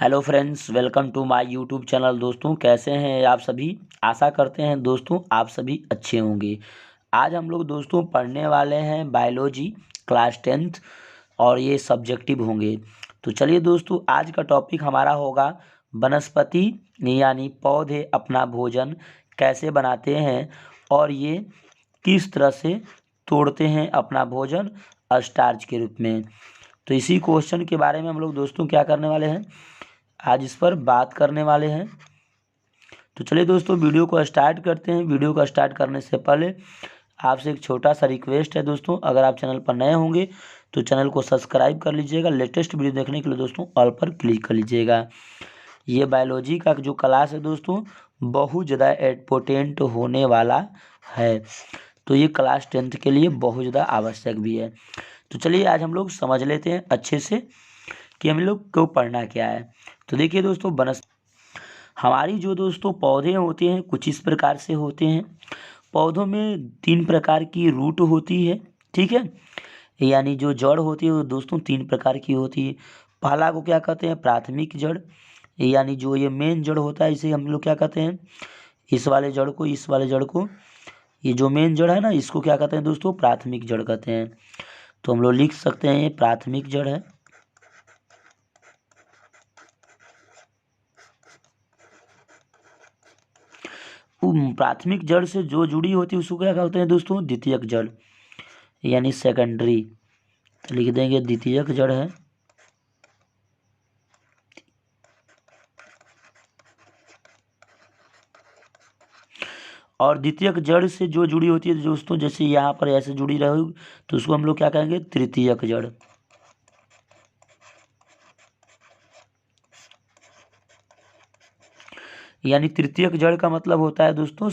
Hello friends, welcome to my YouTube channel. दोस्तों, कैसे हैं आप सभी। आशा करते हैं दोस्तों आप सभी अच्छे होंगे। आज हम लोग दोस्तों पढ़ने वाले हैं बायोलॉजी क्लास 10th और ये सब्जेक्टिव होंगे। तो चलिए दोस्तों, आज का टॉपिक हमारा होगा वनस्पति यानी पौधे अपना भोजन कैसे बनाते हैं और ये किस तरह से तोड़ते हैं अपना भोजन स्टार्च के रूप में। तो इसी क्वेश्चन के बारे में हम लोग दोस्तों क्या करने वाले हैं, आज इस पर बात करने वाले हैं। तो चलिए दोस्तों, वीडियो को स्टार्ट करते हैं। वीडियो को स्टार्ट करने से पहले आपसे एक छोटा सा रिक्वेस्ट है दोस्तों, अगर आप चैनल पर नए होंगे तो चैनल को सब्सक्राइब कर लीजिएगा। लेटेस्ट वीडियो देखने के लिए दोस्तों ऑल पर क्लिक कर लीजिएगा। ये बायोलॉजी का जो क्लास है दोस्तों बहुत ज़्यादा इम्पोर्टेंट होने वाला है, तो ये क्लास 10th के लिए बहुत ज़्यादा आवश्यक भी है। तो चलिए आज हम लोग समझ लेते हैं अच्छे से कि हम लोग को पढ़ना क्या है। तो देखिए दोस्तों, हमारी जो दोस्तों पौधे होते हैं कुछ इस प्रकार से होते हैं। पौधों में 3 प्रकार की रूट होती है, ठीक है। यानी जो जड़ होती है वो दोस्तों 3 प्रकार की होती है। पहला को क्या कहते हैं, प्राथमिक जड़। यानी जो ये मेन जड़ होता है इसे हम लोग क्या कहते हैं, इस वाले जड़ को, इस वाले जड़ को, ये जो मेन जड़ है ना इसको क्या कहते हैं दोस्तों, प्राथमिक जड़ कहते हैं। तो हम लोग लिख सकते हैं ये प्राथमिक जड़ है। प्राथमिक जड़ से जो जुड़ी होती है उसको क्या कहते हैं दोस्तों, द्वितीयक जड़ यानी सेकेंडरी। तो लिख देंगे द्वितीयक जड़ है। और द्वितीयक जड़ से जो जुड़ी होती है दोस्तों, जैसे यहाँ पर ऐसे जुड़ी रहेगी तो उसको हम लोग क्या कहेंगे, तृतीयक जड़। यानी तृतीयक जड़ का मतलब होता है दोस्तों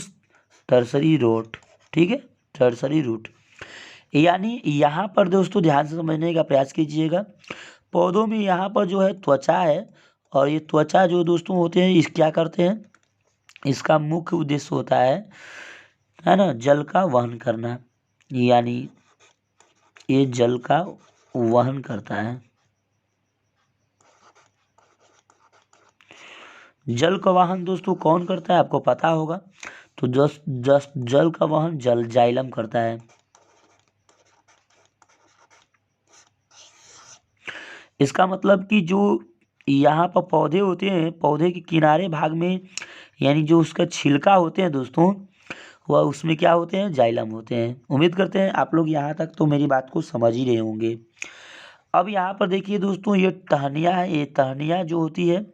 टर्सरी रूट, ठीक है, टर्सरी रूट। यानी यहाँ पर दोस्तों ध्यान से समझने का प्रयास कीजिएगा। पौधों में यहाँ पर जो है त्वचा है, और ये त्वचा जो दोस्तों होते हैं इस क्या करते हैं, इसका मुख्य उद्देश्य होता है ना, जल का वहन करना। यानी ये जल का वहन करता है। जल का वहन दोस्तों कौन करता है आपको पता होगा। तो जल का वहन जल जाइलम करता है। इसका मतलब कि जो यहाँ पर पौधे होते हैं, पौधे के किनारे भाग में यानी जो उसका छिलका होते हैं दोस्तों, वह उसमें क्या होते हैं, जाइलम होते हैं। उम्मीद करते हैं आप लोग यहाँ तक तो मेरी बात को समझ ही रहे होंगे। अब यहाँ पर देखिए दोस्तों, ये टहनियाँ है। ये टहनियाँ जो होती है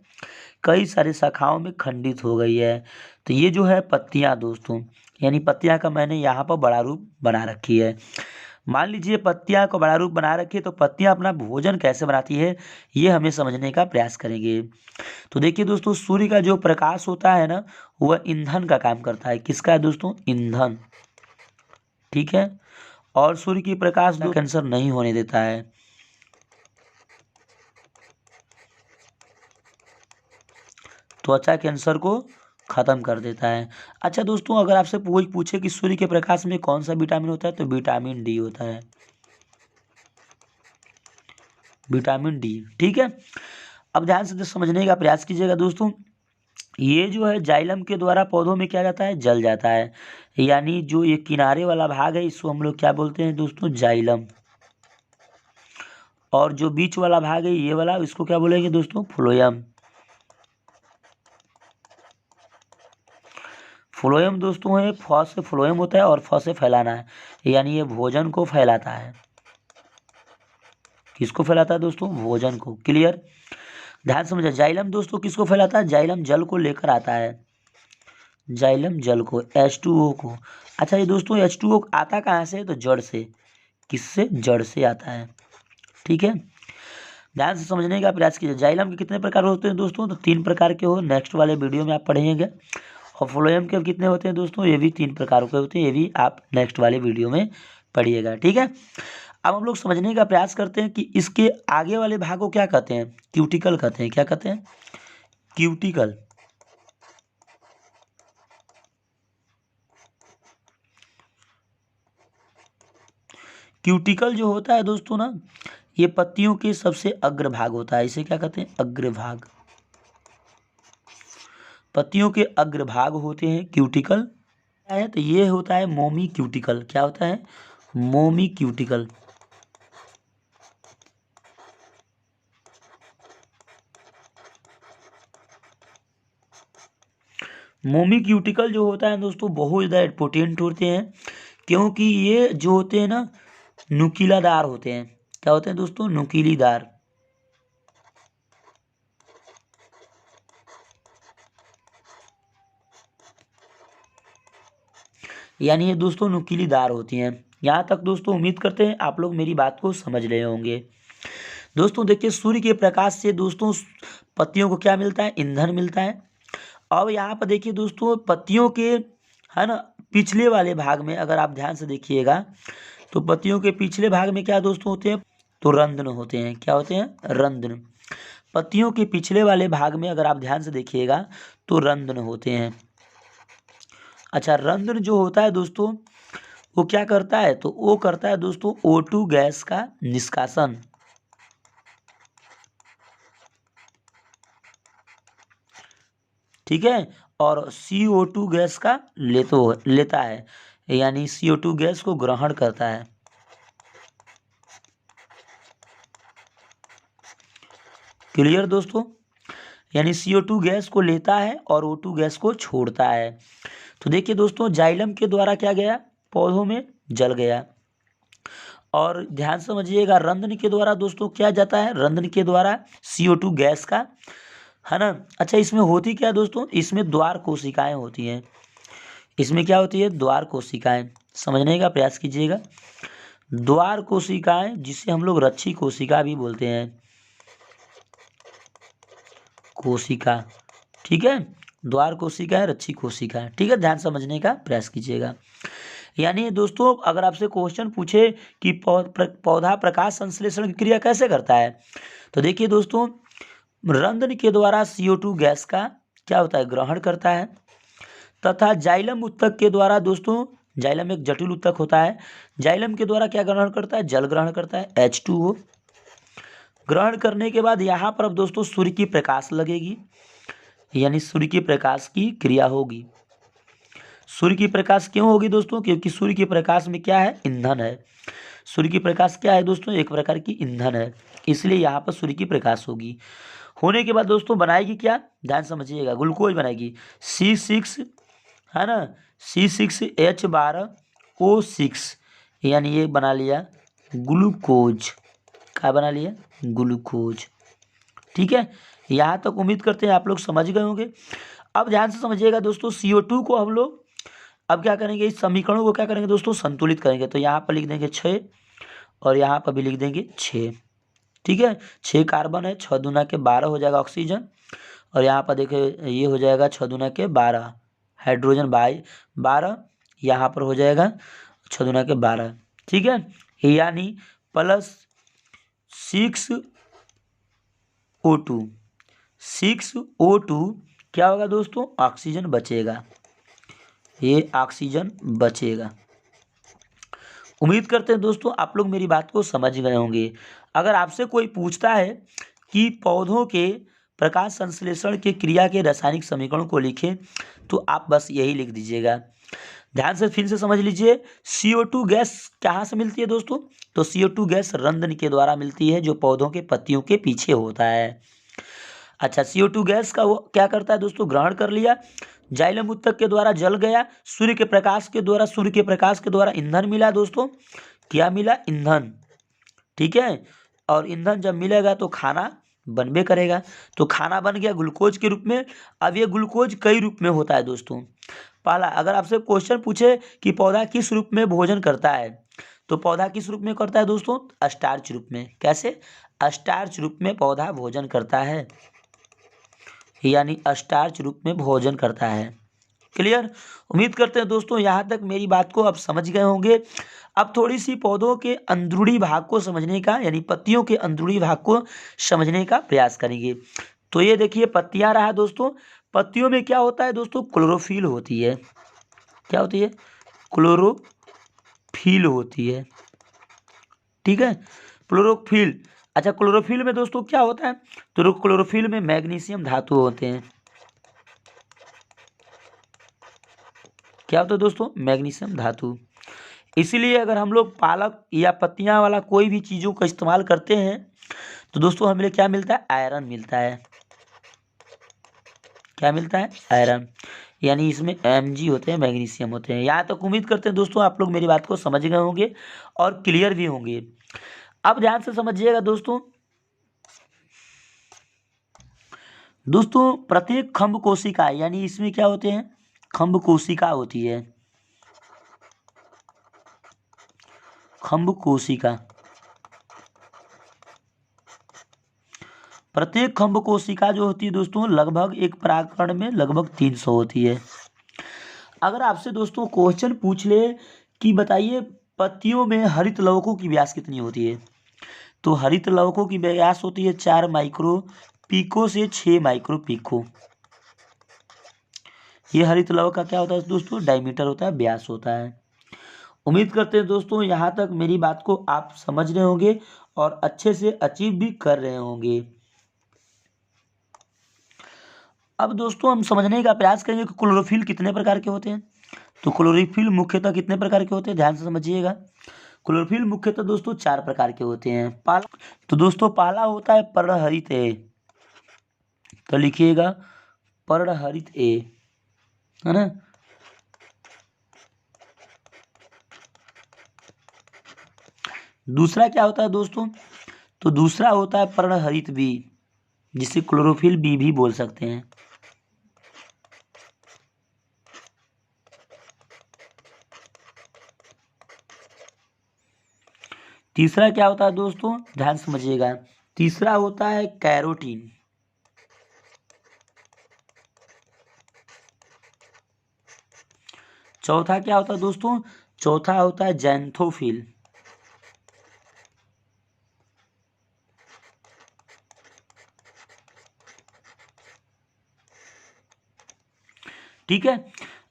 कई सारे शाखाओं में खंडित हो गई है। तो ये जो है पत्तियाँ दोस्तों, यानी पत्तियाँ का मैंने यहाँ पर बड़ा रूप बना रखी है। मान लीजिए पत्तियाँ को बड़ा रूप बना रखी है, तो पत्तियाँ अपना भोजन कैसे बनाती है ये हमें समझने का प्रयास करेंगे। तो देखिए दोस्तों, सूर्य का जो प्रकाश होता है ना वह ईंधन का काम करता है। किसका है दोस्तों, ईंधन, ठीक है। और सूर्य की प्रकाश कैंसर नहीं होने देता है। त्वचा कैंसर को खत्म कर देता है। अच्छा दोस्तों, अगर आपसे कोई पूछे कि सूर्य के प्रकाश में कौन सा विटामिन होता है, तो विटामिन डी होता है, विटामिन डी, ठीक है। अब ध्यान से समझने का प्रयास कीजिएगा दोस्तों। ये जो है जाइलम के द्वारा पौधों में क्या जाता है, जल जाता है। यानी जो ये किनारे वाला भाग है इसको हम लोग क्या बोलते हैं दोस्तों, जाइलम। और जो बीच वाला भाग है ये वाला, इसको क्या बोलेंगे दोस्तों, फ्लोएम। फ्लोएम दोस्तों है, फ से फ्लोएम होता है और फ से फैलाना है। यानी ये भोजन को फैलाता है। किसको फैलाता है दोस्तों, भोजन को। क्लियर, ध्यान समझिए। जाइलम दोस्तों किसको फैलाता है, जाइलम जल को लेकर आता है। जाइलम जल को, H2O को। अच्छा ये दोस्तों H2O आता कहाँ से, तो जड़ से। किससे, जड़ से आता है, ठीक है। ध्यान से समझने का प्रयास कीजिए। जाइलम के कितने प्रकार होते हैं दोस्तों, तो 3 प्रकार के हो, नेक्स्ट वाले वीडियो में आप पढ़ेंगे। और फ्लोएम के कितने होते हैं दोस्तों, ये भी 3 प्रकार के होते हैं, ये भी आप नेक्स्ट वाले वीडियो में पढ़िएगा, ठीक है। अब हम लोग समझने का प्रयास करते हैं कि इसके आगे वाले भाग को क्या कहते हैं, क्यूटिकल कहते हैं। क्या कहते हैं, क्यूटिकल। क्यूटिकल जो होता है दोस्तों ना, ये पत्तियों के सबसे अग्रभाग होता है। इसे क्या कहते हैं, अग्रभाग। पत्तियों के अग्रभाग होते हैं क्यूटिकल है, तो ये होता है मोमी क्यूटिकल। क्या होता है? मोमी क्यूटिकल। मोमी क्यूटिकल जो होता है दोस्तों बहुत ज़्यादा इम्पोर्टेंट होते हैं, क्योंकि ये जो होते हैं ना नुकीलादार होते हैं। क्या होते हैं दोस्तों? नुकीलीदार। यानी ये दोस्तों नुकीलीदार होती हैं। यहाँ तक दोस्तों उम्मीद करते हैं आप लोग मेरी बात को समझ रहे होंगे। दोस्तों देखिए, सूर्य के प्रकाश से दोस्तों पत्तियों को क्या मिलता है? ईंधन मिलता है। अब यहाँ पर देखिए दोस्तों, पत्तियों के है ना पिछले वाले भाग में अगर आप ध्यान से देखिएगा तो पत्तियों के पिछले भाग में क्या दोस्तों होते हैं? तो रंध्र होते हैं। क्या होते हैं? रंध्र। पत्तियों के पिछले वाले भाग में अगर आप ध्यान से देखिएगा तो रंध्र होते हैं। अच्छा, रंध्र जो होता है दोस्तों वो क्या करता है? तो वो करता है दोस्तों O2 गैस का निष्कासन। ठीक है, और CO2 गैस का लेता है, यानी CO2 गैस को ग्रहण करता है। क्लियर दोस्तों? यानी CO2 गैस को लेता है और O2 गैस को छोड़ता है। तो देखिए दोस्तों, जाइलम के द्वारा क्या गया? पौधों में जल गया। और ध्यान से समझिएगा, रंध्र के द्वारा दोस्तों क्या जाता है? रंध्र के द्वारा CO2 गैस का, है ना। अच्छा, इसमें होती क्या है दोस्तों? इसमें द्वार कोशिकाएं होती हैं। इसमें क्या होती है? द्वार कोशिकाएं। समझने का प्रयास कीजिएगा। द्वार कोशिकाएं, जिसे हम लोग रक्षी कोशिका भी बोलते हैं। कोशिका, ठीक है। द्वार कोशिका है, रक्षी कोशिका है। ठीक है, ध्यान समझने का प्रयास कीजिएगा। यानी दोस्तों, अगर आपसे क्वेश्चन पूछे कि पौधा प्रकाश संश्लेषण की क्रिया कैसे करता है, तो देखिए दोस्तों, रंध्र के द्वारा CO2 गैस का क्या होता है? ग्रहण करता है। तथा जाइलम उत्तक के द्वारा दोस्तों, जाइलम एक जटिल उत्तक होता है, जाइलम के द्वारा क्या ग्रहण करता है? जल ग्रहण करता है, H2O। ग्रहण करने के बाद यहाँ पर अब दोस्तों सूर्य की प्रकाश लगेगी, यानी सूर्य की प्रकाश की क्रिया होगी। सूर्य की प्रकाश क्यों होगी दोस्तों? क्योंकि सूर्य के प्रकाश में क्या है? ईंधन है। सूर्य की प्रकाश क्या है दोस्तों? एक प्रकार की ईंधन है, इसलिए यहाँ पर सूर्य की प्रकाश होगी। होने के बाद दोस्तों बनाएगी क्या? ध्यान समझिएगा, ग्लूकोज बनाएगी C6, है ना, C6H12O6, यानी ये बना लिया ग्लूकोज। क्या बना लिया? ग्लूकोज। ठीक है, यहाँ तक उम्मीद करते हैं आप लोग समझ गए होंगे। अब ध्यान से समझिएगा दोस्तों, CO2 को हम लोग अब क्या करेंगे? इस समीकरणों को क्या करेंगे दोस्तों? संतुलित करेंगे। तो यहाँ पर लिख देंगे 6 और यहाँ पर भी लिख देंगे 6। ठीक है, 6 कार्बन है, 6 दूना के 12 हो जाएगा ऑक्सीजन, और यहाँ पर देखिए ये हो जाएगा 6 दूना के 12 हाइड्रोजन 12, यहाँ पर हो जाएगा 6 दूना के 12। ठीक है, यानी प्लस 6O2 क्या होगा दोस्तों? ऑक्सीजन बचेगा, ये ऑक्सीजन बचेगा। उम्मीद करते हैं दोस्तों आप लोग मेरी बात को समझ गए होंगे। अगर आपसे कोई पूछता है कि पौधों के प्रकाश संश्लेषण के क्रिया के रासायनिक समीकरण को लिखें, तो आप बस यही लिख दीजिएगा। ध्यान से फिर से समझ लीजिए, CO2 गैस कहाँ से मिलती है दोस्तों? तो CO2 गैस रंध्र के द्वारा मिलती है, जो पौधों के पत्तियों के पीछे होता है। अच्छा, CO2 गैस का वो क्या करता है दोस्तों? ग्रहण कर लिया, जाइलम उत्तक के द्वारा जल गया, सूर्य के प्रकाश के द्वारा ईंधन मिला दोस्तों। क्या मिला? ईंधन। ठीक है, और ईंधन जब मिलेगा तो खाना बनबे करेगा। तो खाना बन गया ग्लूकोज के रूप में। अब ये ग्लूकोज कई रूप में होता है दोस्तों। पहला, अगर आपसे क्वेश्चन पूछे कि पौधा किस रूप में भोजन करता है, तो पौधा किस रूप में करता है दोस्तों? स्टार्च रूप में। कैसे? स्टार्च रूप में पौधा भोजन करता है, यानी स्टार्च रूप में भोजन करता है। क्लियर? उम्मीद करते हैं दोस्तों यहाँ तक मेरी बात को आप समझ गए होंगे। अब थोड़ी सी पौधों के अंदरूनी भाग को समझने का, यानी पत्तियों के अंदरूनी भाग को समझने का प्रयास करेंगे। तो ये देखिए पत्तियां रहा दोस्तों। पत्तियों में क्या होता है दोस्तों? क्लोरोफिल होती है। क्या होती है? क्लोरोफिल होती है। ठीक है, क्लोरोफिल। अच्छा, क्लोरोफिल में दोस्तों क्या होता है? तो क्लोरोफिल में मैग्नीशियम धातु होते हैं। क्या होता है दोस्तों? मैग्नीशियम धातु। इसीलिए अगर हम लोग पालक या पत्तियां वाला कोई भी चीज़ों का इस्तेमाल करते हैं तो दोस्तों हमें क्या मिलता है? आयरन मिलता है। क्या मिलता है? आयरन। यानी इसमें Mg होते हैं, मैग्नीशियम होते हैं। यहाँ तक उम्मीद करते हैं दोस्तों आप लोग मेरी बात को समझ गए होंगे और क्लियर भी होंगे। अब ध्यान से समझिएगा दोस्तों। प्रत्येक खंभ कोशिका यानी इसमें क्या होते हैं? खंभ कोशिका होती है। खंभ कोशिका। प्रत्येक खंभ कोशिका जो होती है दोस्तों लगभग एक परागकण में लगभग 300 होती है। अगर आपसे दोस्तों क्वेश्चन पूछ ले कि बताइए पत्तियों में हरित लवकों की व्यास कितनी होती है, तो हरित लवकों की व्यास होती है 4 माइक्रो पिको से 6 माइक्रो पिको। ये हरित लवक का क्या होता है दोस्तों? डायमीटर होता है, व्यास होता है। उम्मीद करते हैं दोस्तों यहाँ तक मेरी बात को आप समझ रहे होंगे और अच्छे से अचीव भी कर रहे होंगे। अब दोस्तों हम समझने का प्रयास करेंगे कि क्लोरोफिल कितने प्रकार के होते हैं। तो क्लोरोफिल मुख्यतः कितने प्रकार के होते हैं? ध्यान से समझिएगा। क्लोरोफिल मुख्यतः दोस्तों 4 प्रकार के होते हैं। पहला तो दोस्तों पहला होता है पर्णहरित ए। तो लिखिएगा पर्णहरित ए, है ना। दूसरा क्या होता है दोस्तों? तो दूसरा होता है पर्णहरित बी, जिसे क्लोरोफिल बी भी बोल सकते हैं। तीसरा क्या होता है दोस्तों? ध्यान समझिएगा। तीसरा होता है कैरोटीन। चौथा क्या होता है दोस्तों? चौथा होता है जैंथोफिल। ठीक है,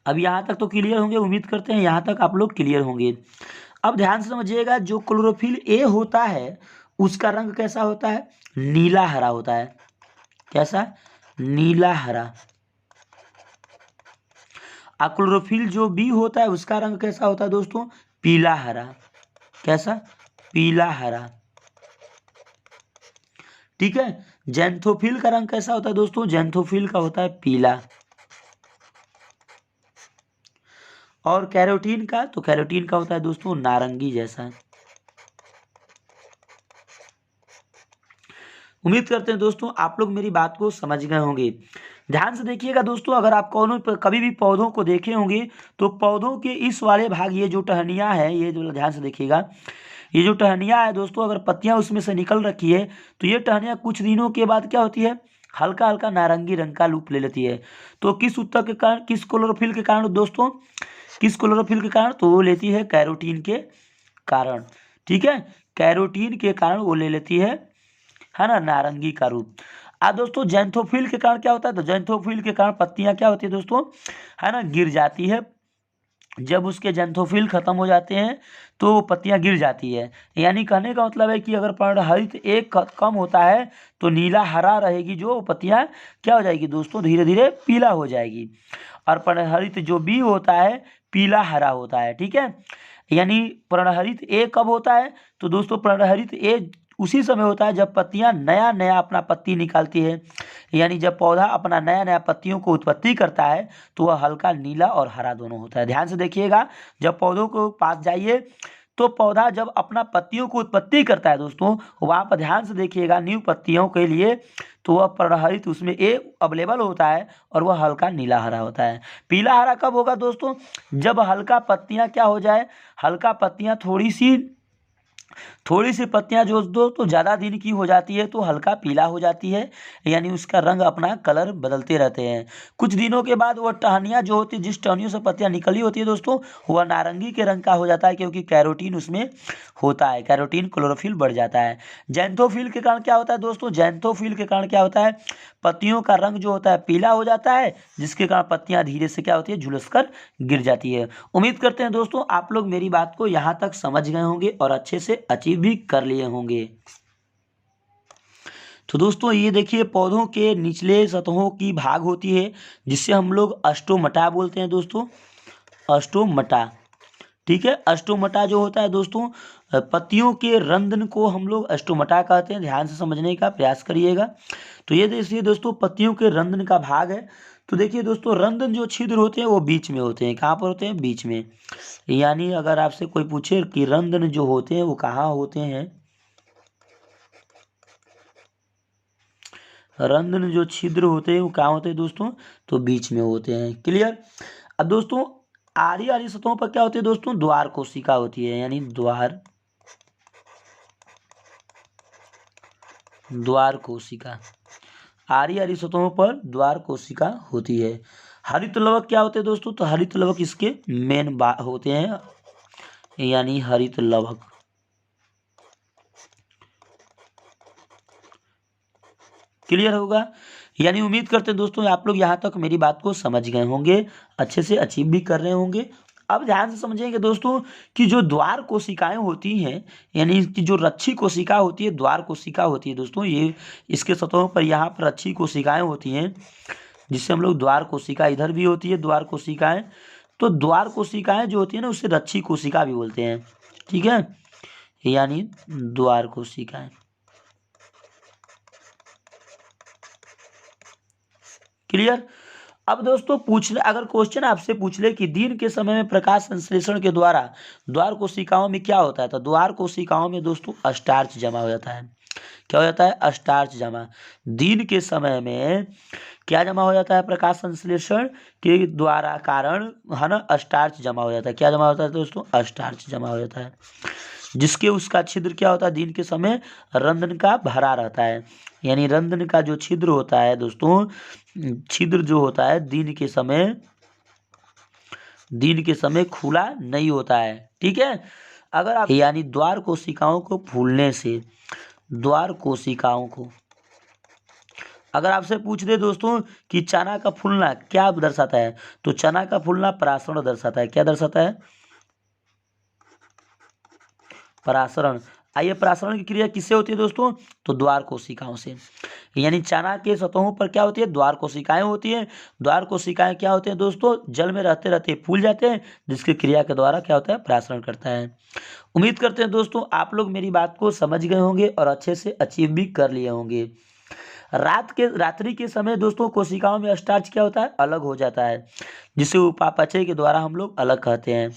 अब यहाँ तक तो क्लियर होंगे। उम्मीद करते हैं यहाँ तक आप लोग क्लियर होंगे। अब ध्यान से समझिएगा, जो क्लोरोफिल ए होता है उसका रंग कैसा होता है? नीला हरा होता है। कैसा? नीला हरा। और क्लोरोफिल जो बी होता है उसका रंग कैसा होता है दोस्तों? पीला हरा। कैसा? पीला हरा। ठीक है। जैंथोफिल का रंग कैसा होता है दोस्तों? जैंथोफिल का होता है पीला। और कैरोटीन का? तो कैरोटीन का होता है दोस्तों नारंगी जैसा। उम्मीद करते हैं दोस्तों आप लोग मेरी बात को समझ गए होंगे। ध्यान से देखिएगा दोस्तों, अगर आप कभी भी पौधों को देखे होंगे तो पौधों के इस वाले भाग, ये जो टहनियाँ है, ये जो ध्यान से देखिएगा, ये जो टहनियाँ है दोस्तों, अगर पत्तियाँ उसमें से निकल रखी है तो ये टहनियाँ कुछ दिनों के बाद क्या होती है? हल्का हल्का नारंगी रंग का रूप ले लेती है। तो किस उत्तर के कारण, किस क्लोरोफिल के कारण दोस्तों? किस क्लोरोफिल के कारण? तो वो लेती है कैरोटीन के कारण। ठीक है, कैरोटीन के कारण वो ले लेती है ना, नारंगी का रूप। दोस्तों जैंथोफिल के कारण क्या होता है? तो जैंथोफिल के कारण पत्तियां क्या होती है दोस्तों, है ना, गिर जाती है। जब उसके जैंथोफिल खत्म हो जाते हैं तो पत्तियां गिर जाती है। यानी कहने का मतलब है कि अगर पर्णहरित एक कम होता है तो नीला हरा रहेगी, जो पत्तियां क्या हो जाएगी दोस्तों? धीरे धीरे पीला हो जाएगी। और पर्णहरित जो बी होता है पीला हरा होता है। ठीक है, यानी पर्णहरित ए कब होता है? तो दोस्तों पर्णहरित ए उसी समय होता है जब पत्तियां नया नया अपना पत्ती निकालती है। यानी जब पौधा अपना नया नया पत्तियों को उत्पत्ति करता है तो वह हल्का नीला और हरा दोनों होता है। ध्यान से देखिएगा, जब पौधों को पास जाइए तो पौधा जब अपना पत्तियों को उत्पत्ति करता है दोस्तों, वहाँ पर ध्यान से देखिएगा, न्यू पत्तियों के लिए तो वह पर्णहरित उसमें ए अवेलेबल होता है और वह हल्का नीला हरा होता है। पीला हरा कब होगा दोस्तों? जब हल्का पत्तियां क्या हो जाए, हल्का पत्तियां थोड़ी सी पत्तियां जो दोस्तों ज़्यादा दिन की हो जाती है तो हल्का पीला हो जाती है। यानी उसका रंग अपना कलर बदलते रहते हैं। कुछ दिनों के बाद वह टहनियाँ जो होती है, जिस टहनियों से पत्तियां निकली होती है दोस्तों, वह नारंगी के रंग का हो जाता है, क्योंकि कैरोटीन उसमें होता है। कैरोटीन क्लोरोफिल बढ़ जाता है। जैंथोफिल के कारण क्या होता है दोस्तों? जैंथोफिल के कारण क्या होता है? पत्तियों का रंग जो होता है पीला हो जाता है, जिसके कारण पत्तियां धीरे से क्या होती है? झुलस कर गिर जाती है। उम्मीद करते हैं दोस्तों आप लोग मेरी बात को यहाँ तक समझ गए होंगे और अच्छे से अचीव भी कर लिए होंगे। तो दोस्तों ये देखिए, पौधों के निचले सतहों की भाग होती है जिससे हम लोग अस्टोमटा बोलते हैं दोस्तों। अस्टोमटा। ठीक है, अस्टोमटा जो होता है दोस्तों, पत्तियों के रंध्र को हम लोग अस्टोमटा कहते हैं। ध्यान से समझने का प्रयास करिएगा। तो ये देखिए दोस्तों, पत्तियों के रंध्र का भाग है। तो देखिए दोस्तों, रंध्र जो छिद्र होते हैं वो बीच में होते हैं। कहाँ पर होते हैं? बीच में। यानी अगर आपसे कोई पूछे कि रंध्र जो होते हैं वो कहाँ होते हैं, रंध्र जो छिद्र होते हैं वो कहाँ होते हैं दोस्तों? तो बीच में होते हैं। क्लियर। अब दोस्तों, आड़ी आड़ी सतहों पर क्या होती है दोस्तों? द्वार कोशिका होती है, यानी द्वार कोशिका। आड़ी आड़ी सतहों पर द्वार कोशिका होती है। हरित लवक क्या होते हैं दोस्तों? तो हरित लवक इसके मेन होते हैं, यानी हरित लवक। क्लियर होगा। यानी उम्मीद करते हैं दोस्तों आप लोग यहाँ तक मेरी बात को समझ गए होंगे, अच्छे से अचीव भी कर रहे होंगे। अब ध्यान से समझेंगे दोस्तों कि जो द्वार कोशिकाएं होती हैं, यानी कि जो रक्षी कोशिका होती है, द्वार कोशिका होती है दोस्तों, ये इसके सतहों पर यहाँ पर रक्षी कोशिकाएं होती हैं, जिससे हम लोग द्वार कोशिका, इधर भी होती है द्वार कोशिकाएं। तो द्वार कोशिकाएं जो होती है ना, उससे रक्षी कोशिका भी बोलते हैं। ठीक है, यानी द्वार कोशिकाएं। क्लियर। अब दोस्तों अगर क्वेश्चन आपसे पूछ ले कि दिन के समय में प्रकाश संश्लेषण के द्वारा द्वार कोशिकाओं में क्या होता है, तो द्वार कोशिकाओं में दोस्तों स्टार्च जमा हो जाता है। क्या हो जाता है? स्टार्च जमा। दिन के समय में क्या जमा हो जाता है? प्रकाश संश्लेषण के द्वारा कारण, है ना, स्टार्च जमा हो जाता है। क्या जमा होता है दोस्तों? स्टार्च जमा हो जाता है, जिसके उसका छिद्र क्या होता है? दिन के समय रंध्र का भरा रहता है। यानी रंध्र का जो छिद्र होता है दोस्तों, छिद्र जो होता है दिन के समय खुला नहीं होता है। ठीक है। अगर आप, यानी द्वार कोशिकाओं को फूलने से, द्वार कोशिकाओं को अगर आपसे पूछ दे दोस्तों कि चना का फूलना क्या दर्शाता है, तो चना का फूलना परासरण दर्शाता है। क्या दर्शाता है? परासरण। आइए, परासरण की क्रिया किससे होती है दोस्तों? तो द्वार कोशिकाओं से। यानी चना के सतहों पर क्या होती है? द्वार कोशिकाएं होती हैं। द्वार कोशिकाएं क्या होते हैं दोस्तों? जल में रहते रहते फूल जाते हैं, जिसकी क्रिया के द्वारा क्या होता है? परासरण करता है। उम्मीद करते हैं दोस्तों आप लोग मेरी बात को समझ गए होंगे और अच्छे से अचीव भी कर लिए होंगे। रात्रि के समय दोस्तों कोशिकाओं में स्टार्च क्या होता है? अलग हो जाता है, जिसे उपापचय के द्वारा हम लोग अलग कहते हैं।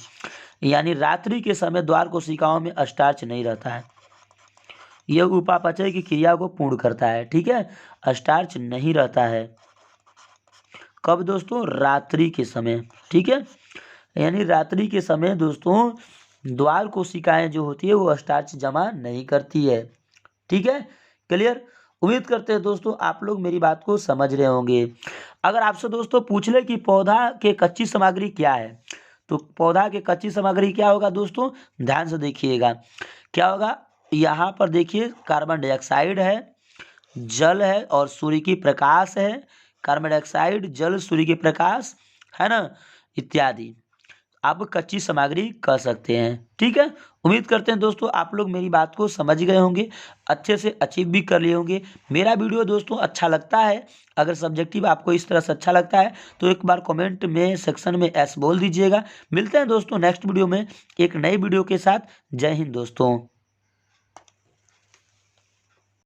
यानी रात्रि के समय द्वार कोशिकाओं में स्टार्च नहीं रहता है, यह उपापचय की क्रिया को पूर्ण करता है। ठीक है, स्टार्च नहीं रहता है। कब दोस्तों? रात्रि के समय। ठीक है, यानी रात्रि के समय दोस्तों द्वार कोशिकाएं जो होती है वो स्टार्च जमा नहीं करती है। ठीक है, क्लियर। उम्मीद करते हैं दोस्तों आप लोग मेरी बात को समझ रहे होंगे। अगर आपसे दोस्तों पूछ ले कि पौधा के कच्ची सामग्री क्या है, तो पौधा के कच्ची सामग्री क्या होगा दोस्तों? ध्यान से देखिएगा क्या होगा। यहाँ पर देखिए, कार्बन डाइऑक्साइड है, जल है और सूर्य की प्रकाश है। कार्बन डाइऑक्साइड, जल, सूर्य की प्रकाश, है ना, इत्यादि आप कच्ची सामग्री कह सकते हैं। ठीक है, उम्मीद करते हैं दोस्तों आप लोग मेरी बात को समझ गए होंगे, अच्छे से अचीव भी कर लिए होंगे। मेरा वीडियो दोस्तों अच्छा लगता है, अगर सब्जेक्टिव आपको इस तरह से अच्छा लगता है तो एक बार कमेंट में सेक्शन में एस बोल दीजिएगा। मिलते हैं दोस्तों नेक्स्ट वीडियो में एक नई वीडियो के साथ। जय हिंद दोस्तों।